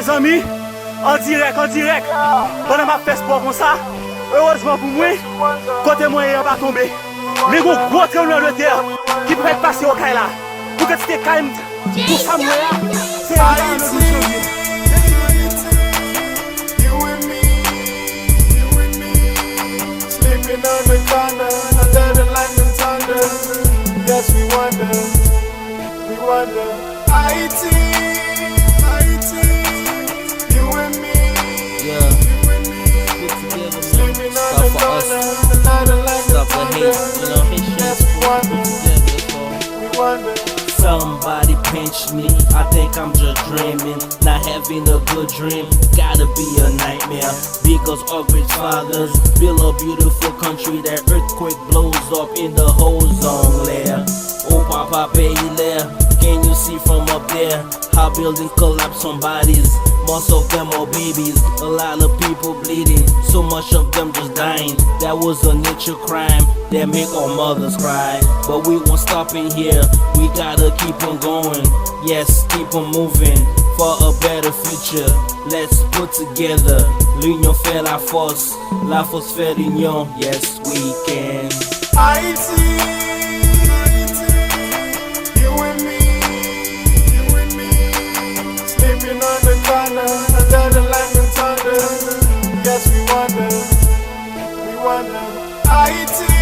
mes amis, en direct, pendant ma fête sport comme ça, heureusement pour moi, côté moyen va tomber. Mais gros tremblement de terre qui peut être passé au Kaila. Pour que c'était calme, pour ça, moi, c'est un janvier. Sleeping on the corner, under the lightning thunder. Yes, we wonder. IT, you and me. Yeah. Get together, sleeping on the corner, under the lightning thunder. Yes, we wonder. Somebody pinch me, I think I'm just dreaming. Not having a good dream, gotta be a nightmare. Because our great fathers built a beautiful country. That earthquake blows up in the whole zone layer. Oh Papa Baylor, can you see from up there how building collapse on bodies? Most of them are babies, a lot of people bleeding, so much of them just dying. That was a nature crime that make our mothers cry. But we won't stop in here, we gotta keep on going. Yes, keep on moving for a better future. Let's put together, l'union fait la force fait l'union. Yes, we can. IT. Sleeping on the corner, under the lightning thunder. Yes, we wonder. IT.